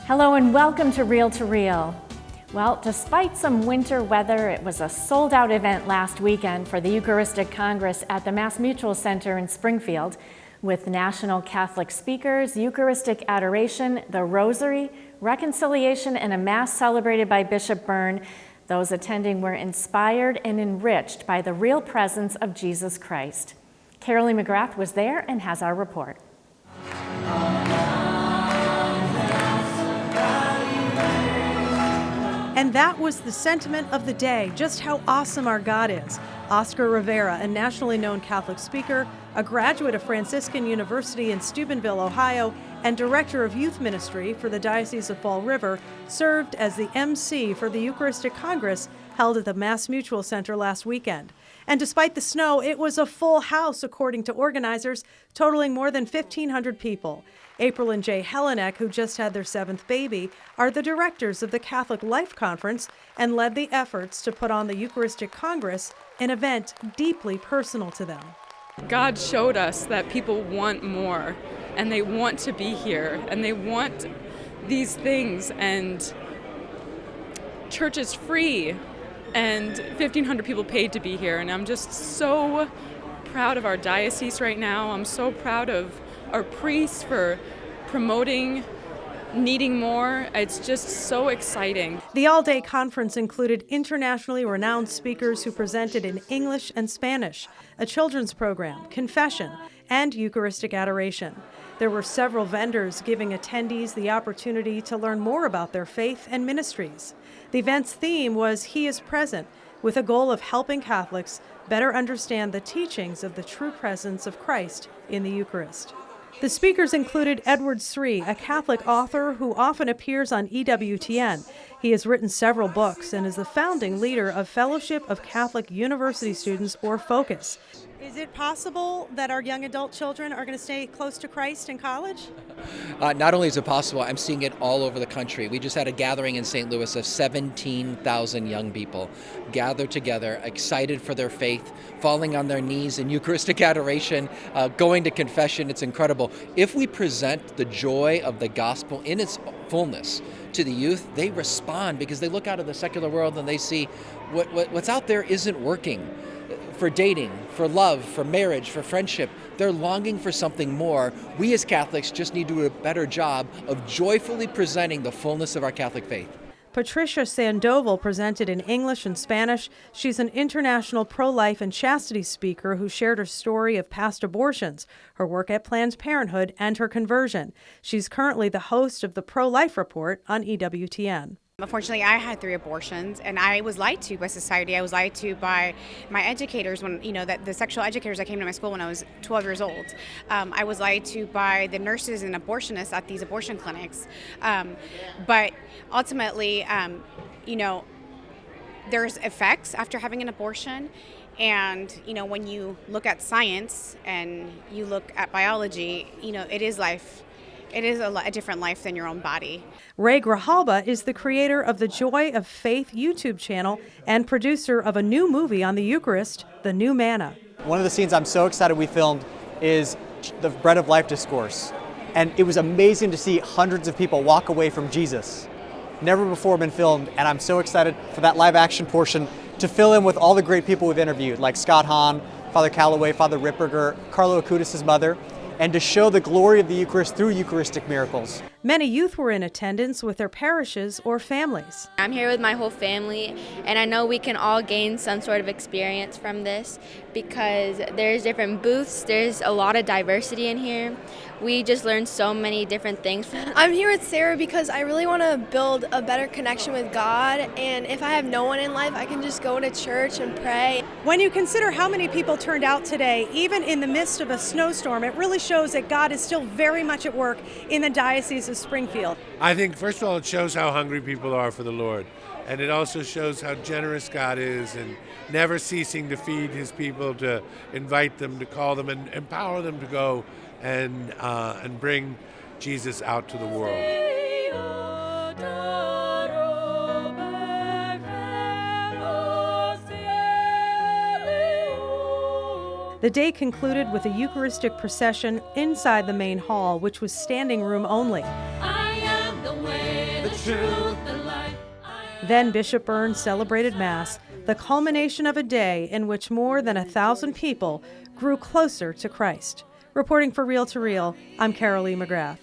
Hello and welcome to Reel to Reel. Well, despite some winter weather, it was a sold-out event last weekend for the Eucharistic Congress at the Mass Mutual Center in Springfield, with national Catholic speakers, Eucharistic adoration, the Rosary, reconciliation, and a Mass celebrated by Bishop Byrne. Those attending were inspired and enriched by the real presence of Jesus Christ. Carolee McGrath was there and has our report. And that was the sentiment of the day, just how awesome our God is. Oscar Rivera, a nationally known Catholic speaker, a graduate of Franciscan University in Steubenville, Ohio, and director of youth ministry for the Diocese of Fall River, served as the MC for the Eucharistic Congress held at the Mass Mutual Center last weekend. And despite the snow, it was a full house, according to organizers, totaling more than 1,500 people. April and Jay Helenek, who just had their 7th baby, are the directors of the Catholic Life Conference and led the efforts to put on the Eucharistic Congress, an event deeply personal to them. God showed us that people want more, and they want to be here, and they want these things, and church is free, and 1,500 people paid to be here, and I'm just so proud of our diocese right now. I'm so proud of our priests for promoting needing more. It's just so exciting. The all-day conference included internationally renowned speakers who presented in English and Spanish, a children's program, confession, and Eucharistic adoration. There were several vendors giving attendees the opportunity to learn more about their faith and ministries. The event's theme was He is Present, with a goal of helping Catholics better understand the teachings of the true presence of Christ in the Eucharist. The speakers included Edward Sri, a Catholic author who often appears on EWTN. He has written several books and is the founding leader of Fellowship of Catholic University Students, or FOCUS. Is it possible that our young adult children are going to stay close to Christ in college? Not only is it possible, I'm seeing it all over the country. We just had a gathering in St. Louis of 17,000 young people gathered together, excited for their faith, falling on their knees in Eucharistic adoration, going to confession. It's incredible. If we present the joy of the gospel in its fullness to the youth, they respond because they look out at the secular world and they see what's out there isn't working. For dating, for love, for marriage, for friendship, they're longing for something more. We as Catholics just need to do a better job of joyfully presenting the fullness of our Catholic faith. Patricia Sandoval presented in English and Spanish. She's an international pro-life and chastity speaker who shared her story of past abortions, her work at Planned Parenthood, and her conversion. She's currently the host of the Pro-Life Report on EWTN. Unfortunately, I had 3 abortions, and I was lied to by society. I was lied to by my educators when, that the sexual educators that came to my school when I was 12 years old. I was lied to by the nurses and abortionists at these abortion clinics. But ultimately, there's effects after having an abortion. And, when you look at science and you look at biology, it is life. It is a different life than your own body. Ray Grijalba is the creator of the Joy of Faith YouTube channel and producer of a new movie on the Eucharist, The New Manna. One of the scenes I'm so excited we filmed is the Bread of Life discourse. And it was amazing to see hundreds of people walk away from Jesus. Never before been filmed, and I'm so excited for that live action portion to fill in with all the great people we've interviewed, like Scott Hahn, Father Calloway, Father Ripperger, Carlo Acutis' mother, and to show the glory of the Eucharist through Eucharistic miracles. Many youth were in attendance with their parishes or families. I'm here with my whole family, and I know we can all gain some sort of experience from this because there's different booths, there's a lot of diversity in here. We just learned so many different things. I'm here with Sarah because I really want to build a better connection with God, and if I have no one in life, I can just go to church and pray. When you consider how many people turned out today, even in the midst of a snowstorm, it really shows that God is still very much at work in the Diocese of Springfield. I think, first of all, it shows how hungry people are for the Lord. And it also shows how generous God is and never ceasing to feed his people, to invite them, to call them, and empower them to go and bring Jesus out to the world. The day concluded with a Eucharistic procession inside the main hall, which was standing room only. I am the way. Then Bishop Burns celebrated Mass, the culmination of a day in which more than 1,000 people grew closer to Christ. Reporting for Reel to Reel, I'm Carol E. McGrath.